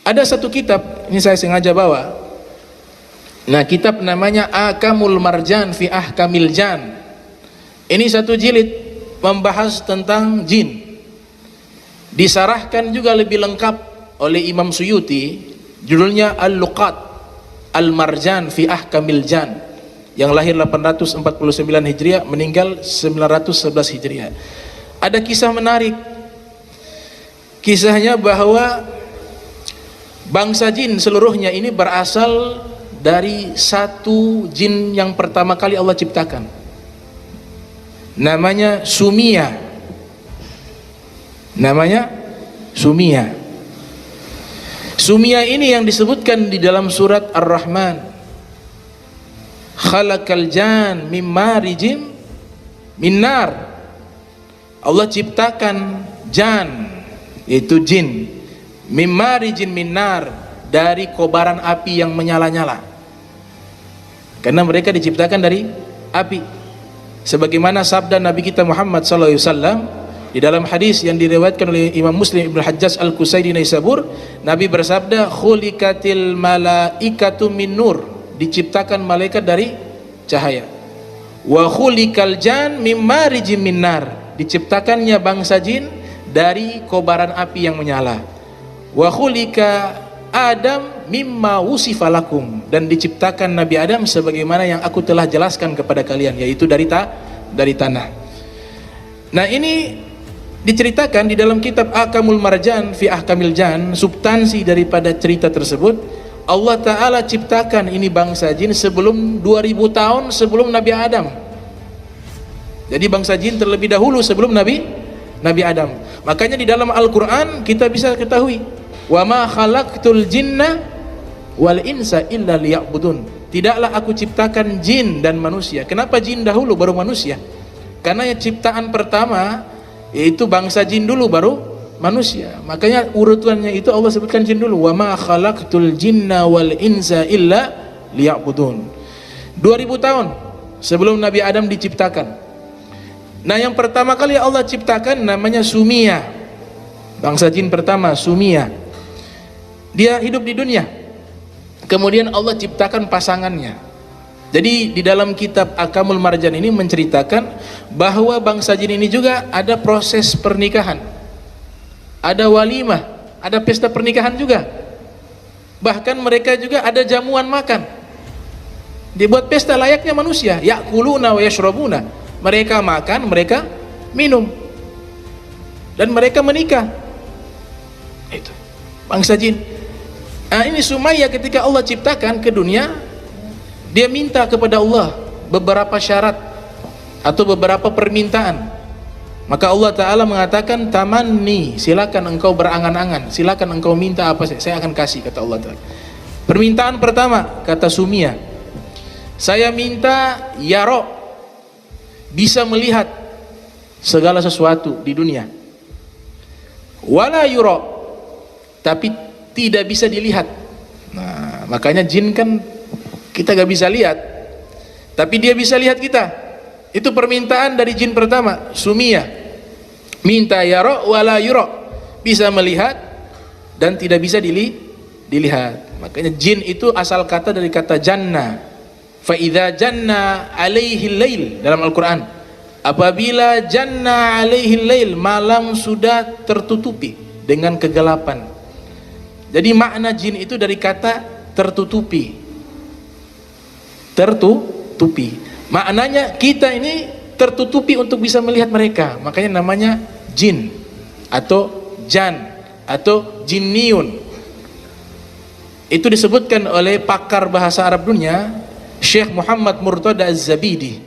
Ada satu kitab, ini saya sengaja bawa. Nah, kitab namanya Akamul Marjan fi Ahkamil Jan. Ini satu jilid membahas tentang jin. Disarahkan juga lebih lengkap oleh Imam Suyuti, judulnya Al-Luqat Al-Marjan fi Ahkamil Jan, yang lahir 849 Hijriah, meninggal 911 Hijriah. Ada kisah menarik. Kisahnya bahwa bangsa jin seluruhnya ini berasal dari satu jin yang pertama kali Allah ciptakan. Namanya Sumia. Namanya Sumia. Sumia ini yang disebutkan di dalam surat Ar-Rahman. Khalaqal jan mim marijim min nar. Allah ciptakan jan, yaitu jin, mim marijin min nar, dari kobaran api yang menyala-nyala. Karena mereka diciptakan dari api. Sebagaimana sabda Nabi kita Muhammad SAW di dalam hadis yang diriwayatkan oleh Imam Muslim Ibnu Hajjaj Al-Qusairi Naisabur, Nabi bersabda, khuliqatil malaikatu min nur, diciptakan malaikat dari cahaya. Wa khuliqal jan mim marijim min nar, diciptakannya bangsa jin dari kobaran api yang menyala. Wa khuliqa Adam mimma wusifa lakum, dan diciptakan Nabi Adam sebagaimana yang aku telah jelaskan kepada kalian, yaitu dari tanah. Nah, ini diceritakan di dalam kitab Akamul Marjan fi Ahkamil Jan. Substansi daripada cerita tersebut, Allah Ta'ala ciptakan ini bangsa jin sebelum 2000 tahun sebelum Nabi Adam. Jadi bangsa jin terlebih dahulu sebelum Nabi Adam. Makanya di dalam Al-Quran kita bisa ketahui, wa ma khalaqtul jinna wal insa illa liya'budun. Tidaklah aku ciptakan jin dan manusia. Kenapa jin dahulu baru manusia? Karena yang ciptaan pertama yaitu bangsa jin dulu baru manusia. Makanya urutannya itu Allah sebutkan jin dulu, wa ma khalaqtul jinna wal insa illa liya'budun. 2000 tahun sebelum Nabi Adam diciptakan. Nah, yang pertama kali Allah ciptakan namanya Sumia. Bangsa jin pertama Sumia. Dia hidup di dunia. Kemudian Allah ciptakan pasangannya. Jadi di dalam kitab Akamul Marjan ini menceritakan bahwa bangsa jin ini juga ada proses pernikahan. Ada walimah, ada pesta pernikahan juga. Bahkan mereka juga ada jamuan makan. Dibuat pesta layaknya manusia, ya'kuluna wa yashrabuna. Mereka makan, mereka minum, dan mereka menikah. Itu bangsa jin. Nah, ini Sumayyah ketika Allah ciptakan ke dunia, dia minta kepada Allah beberapa syarat atau beberapa permintaan. Maka Allah Ta'ala mengatakan, tamanni, silakan engkau berangan-angan, silakan engkau minta apa saja, saya akan kasih, kata Allah Ta'ala. Permintaan pertama, kata Sumia, saya minta yaro, bisa melihat segala sesuatu di dunia. Wala yuro, tapi tidak bisa dilihat. Nah, makanya jin kan kita gak bisa lihat, tapi dia bisa lihat kita. Itu permintaan dari jin pertama, Sumia. Minta yaro wala yuro, bisa melihat dan tidak bisa dilihat. Makanya jin itu asal kata dari kata janna. Fa idza janna alaihi lail, dalam Al-Qur'an, apabila janna alaihi lail, malam sudah tertutupi dengan kegelapan. Jadi makna jin itu dari kata tertutupi. Tertutupi. Maknanya kita ini tertutupi untuk bisa melihat mereka. Makanya namanya jin atau jan atau jinniun. Itu disebutkan oleh pakar bahasa Arab dunia, Syekh Muhammad Murtada Az-Zabidi.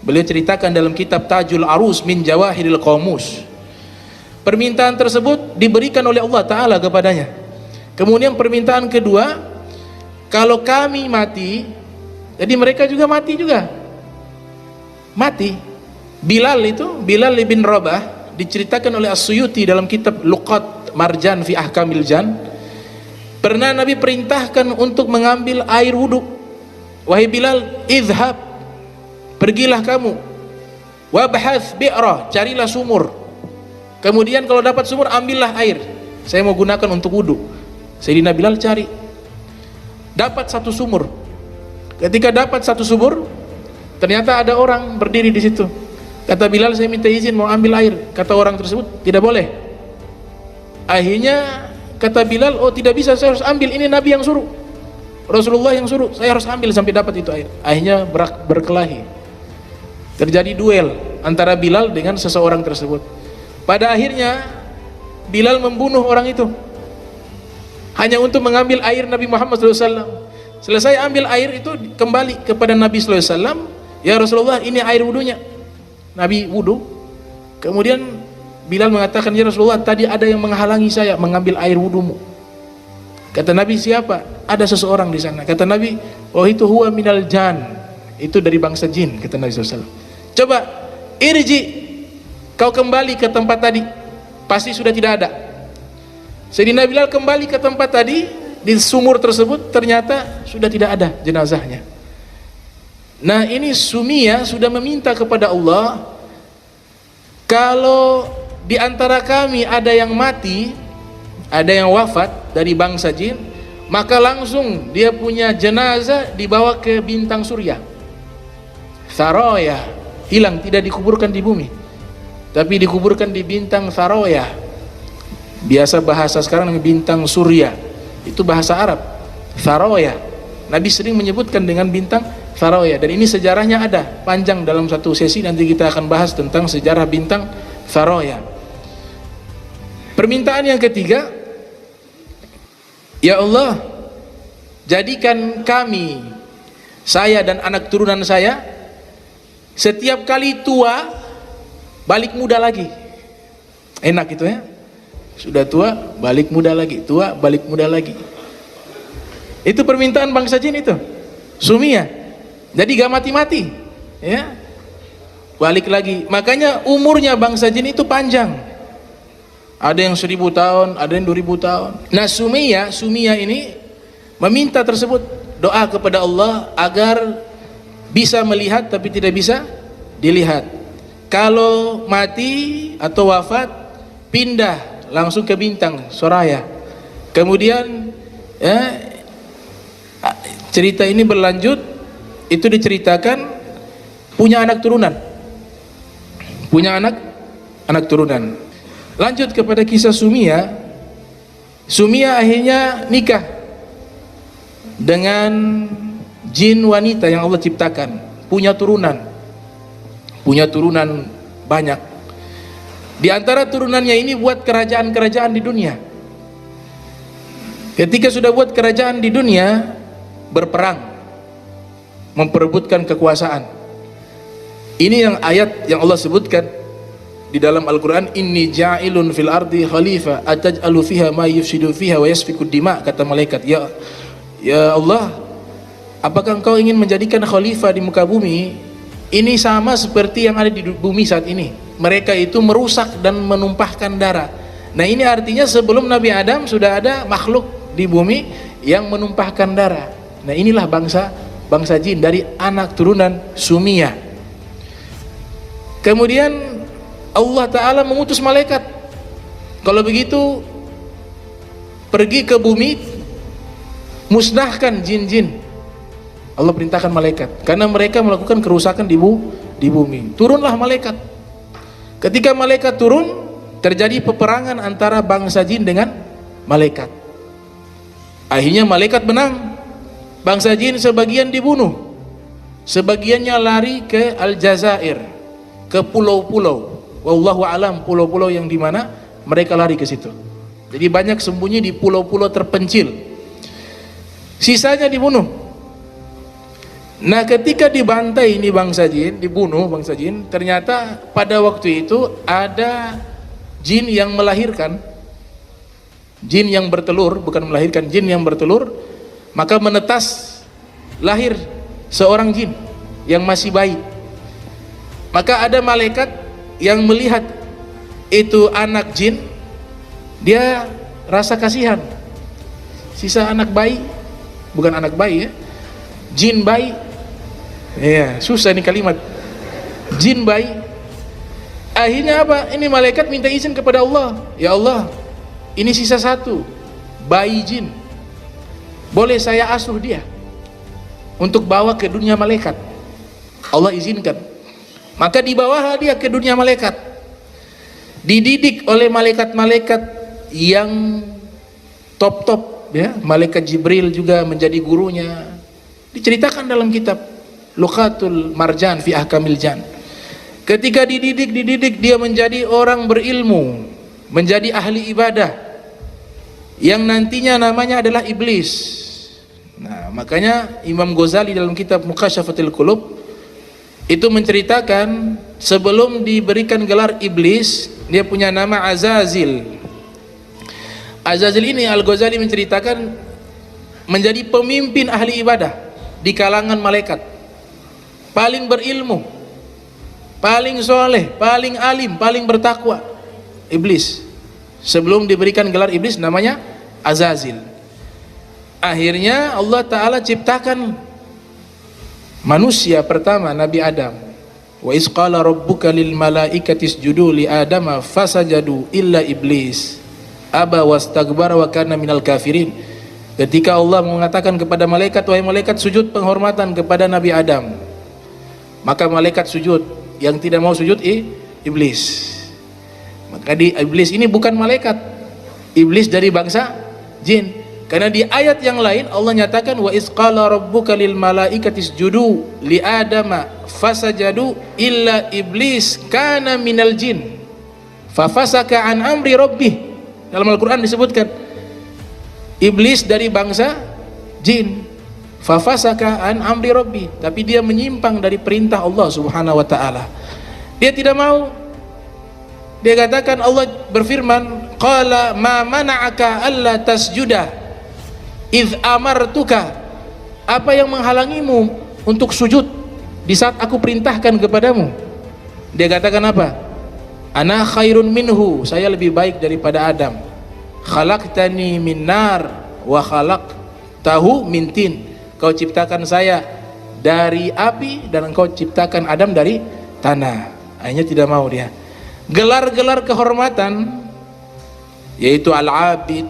Beliau ceritakan dalam kitab Tajul Arus min Jawahiril Qamus. Permintaan tersebut diberikan oleh Allah Ta'ala kepadanya. Kemudian permintaan kedua, kalau kami mati, jadi mereka juga mati juga. Mati. Bilal bin Rabah, diceritakan oleh As-Suyuti dalam kitab Luqat Marjan fi Ahkamil Jan, pernah Nabi perintahkan untuk mengambil air wudhu. Wahai Bilal, izhab, pergilah kamu, wabhath bi'ra, carilah sumur. Kemudian kalau dapat sumur, ambillah air, saya mau gunakan untuk wudhu. Sayyidina Bilal cari, dapat satu sumur. Ketika dapat satu sumur, ternyata ada orang berdiri di situ. Kata Bilal, saya minta izin mau ambil air. Kata orang tersebut, tidak boleh. Akhirnya kata Bilal, oh tidak bisa, saya harus ambil, ini Nabi yang suruh, Rasulullah yang suruh, saya harus ambil sampai dapat itu air. Akhirnya berkelahi, terjadi duel antara Bilal dengan seseorang tersebut. Pada akhirnya Bilal membunuh orang itu hanya untuk mengambil air Nabi Muhammad SAW. Selesai ambil air itu, kembali kepada Nabi SAW, ya Rasulullah, ini air wudunya. Nabi wudu. Kemudian Bilal mengatakan, ya Rasulullah, tadi ada yang menghalangi saya mengambil air wudumu. Kata Nabi, siapa? Ada seseorang di sana. Kata Nabi, oh itu huwa minal jan, itu dari bangsa jin. Kata Nabi SAW, coba irji, kau kembali ke tempat tadi, pasti sudah tidak ada. Sayyidina Bilal kembali ke tempat tadi, di sumur tersebut ternyata sudah tidak ada jenazahnya. Nah, ini Sumiyah sudah meminta kepada Allah, kalau di antara kami ada yang mati, ada yang wafat dari bangsa jin, maka langsung dia punya jenazah dibawa ke bintang surya. Saroya, hilang, tidak dikuburkan di bumi, tapi dikuburkan di bintang Saroya. Biasa bahasa sekarang bintang surya, itu bahasa Arab. Saroya, Nabi sering menyebutkan dengan bintang Saroya, dan ini sejarahnya ada panjang dalam satu sesi, nanti kita akan bahas tentang sejarah bintang Saroya. Permintaan yang ketiga, ya Allah, jadikan kami, saya dan anak turunan saya, setiap kali tua balik muda lagi. Enak itu ya, sudah tua balik muda lagi, tua balik muda lagi. Itu permintaan bangsa jin itu, Sumiyah. Jadi gak mati-mati ya, balik lagi. Makanya umurnya bangsa jin itu panjang, ada yang 1000 tahun, ada yang 2000 tahun. Nah, Sumiyah ini meminta tersebut, doa kepada Allah agar bisa melihat tapi tidak bisa dilihat. Kalau mati atau wafat, pindah langsung ke bintang Soraya. Kemudian ya, cerita ini berlanjut, itu diceritakan punya anak turunan, punya anak turunan. Lanjut kepada kisah Sumiyah. Sumiyah akhirnya nikah dengan jin wanita yang Allah ciptakan, punya turunan banyak. Di antara turunannya ini buat kerajaan-kerajaan di dunia. Ketika sudah buat kerajaan di dunia, berperang, memperebutkan kekuasaan. Ini yang ayat yang Allah sebutkan di dalam Al-Quran, inni ja'ilun fil ardi khalifah ataj'alu fiha ma yufsidu fiha wa yasfiku dima. Kata malaikat, ya Allah, apakah engkau ingin menjadikan khalifah di muka bumi? Ini sama seperti yang ada di bumi saat ini, mereka itu merusak dan menumpahkan darah. Nah, ini artinya sebelum Nabi Adam sudah ada makhluk di bumi yang menumpahkan darah. Nah, inilah bangsa jin dari anak turunan Sumiyah. Kemudian Allah Ta'ala mengutus malaikat, kalau begitu pergi ke bumi, musnahkan jin-jin. Allah perintahkan malaikat, karena mereka melakukan kerusakan di bumi. Turunlah malaikat. Ketika malaikat turun, terjadi peperangan antara bangsa jin dengan malaikat. Akhirnya malaikat menang. Bangsa jin sebagian dibunuh, sebagiannya lari ke Al-Jazair, ke pulau-pulau. Wallahu alam, pulau-pulau yang dimana mereka lari ke situ. Jadi banyak sembunyi di pulau-pulau terpencil. Sisanya dibunuh. Nah, ketika dibantai ini bangsa jin, dibunuh bangsa jin, ternyata pada waktu itu ada jin yang melahirkan, jin yang bertelur, bukan melahirkan, jin yang bertelur, maka menetas lahir seorang jin yang masih bayi. Maka ada malaikat yang melihat itu anak jin, dia rasa kasihan. Sisa anak bayi, bukan anak bayi ya, jin bayi. Ya, susah nih kalimat, jin bayi. Akhirnya apa? Ini malaikat minta izin kepada Allah, ya Allah, ini sisa satu, bayi jin, boleh saya asuh dia untuk bawa ke dunia malaikat. Allah izinkan. Maka dibawalah dia ke dunia malaikat, dididik oleh malaikat-malaikat yang top-top ya. Malaikat Jibril juga menjadi gurunya. Diceritakan dalam kitab Luqatul Marjan fi Ahkamil Jan. Ketika dididik dia menjadi orang berilmu, menjadi ahli ibadah yang nantinya namanya adalah iblis. Nah, makanya Imam Ghazali dalam kitab Mukasyafatul Qulub itu menceritakan sebelum diberikan gelar iblis, dia punya nama Azazil. Azazil ini Al-Ghazali menceritakan menjadi pemimpin ahli ibadah di kalangan malaikat, paling berilmu, paling soleh, paling alim, paling bertakwa, iblis. Sebelum diberikan gelar iblis namanya Azazil. Akhirnya Allah Ta'ala ciptakan manusia pertama, Nabi Adam. Wa iz qala rabbuka lil malaikati isjudu li adama fasajadu illa iblis aba wastakbara wa kana minal kafirin. Ketika Allah mengatakan kepada malaikat, wahai malaikat, sujud penghormatan kepada Nabi Adam, maka malaikat sujud. Yang tidak mau sujud iblis. Maka iblis ini bukan malaikat, iblis dari bangsa jin. Karena di ayat yang lain Allah nyatakan wa iz qala rabbuka lil malaikati isjudu li adama fasajadu illa iblis kana minal jin fafasaka an amri rabbih. Dalam Al-Qur'an disebutkan iblis dari bangsa jin, fafasaka an amri rabbi, tapi dia menyimpang dari perintah Allah Subhanahu wa taala. Dia tidak mau. Dia katakan, Allah berfirman, qala ma mana'aka alla tasjuda idz amartuka. Apa yang menghalangimu untuk sujud di saat aku perintahkan kepadamu? Dia katakan apa? Ana khairun minhu, saya lebih baik daripada Adam. Khalaqtani min nar wa khalaqtahu min tin. Kau ciptakan saya dari api dan engkau ciptakan Adam dari tanah. Akhirnya tidak mau dia. Gelar-gelar kehormatan yaitu al-abid,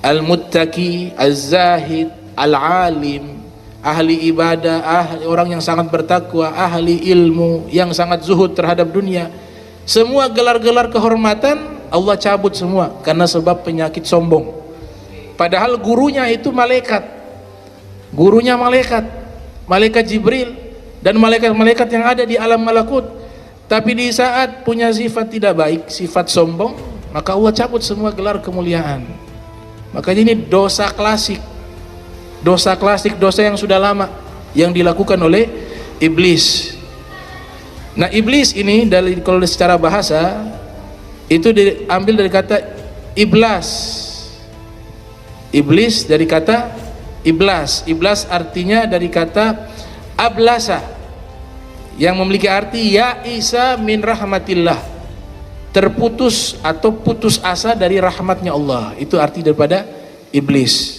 al-muttaqi, az-zahid, al-alim, ahli ibadah, orang yang sangat bertakwa, ahli ilmu, yang sangat zuhud terhadap dunia. Semua gelar-gelar kehormatan Allah cabut semua karena sebab penyakit sombong. Padahal gurunya itu malaikat. Gurunya malaikat Jibril dan malaikat-malaikat yang ada di alam malakut. Tapi di saat punya sifat tidak baik, sifat sombong, maka Allah cabut semua gelar kemuliaan. Makanya ini dosa klasik. Dosa yang sudah lama yang dilakukan oleh iblis. Nah, iblis ini kalau secara bahasa itu diambil dari kata iblas. Iblis dari kata iblas. Iblas artinya dari kata ablasa, yang memiliki arti ya isa min rahmatillah, terputus atau putus asa dari rahmatnya Allah. Itu arti daripada iblis.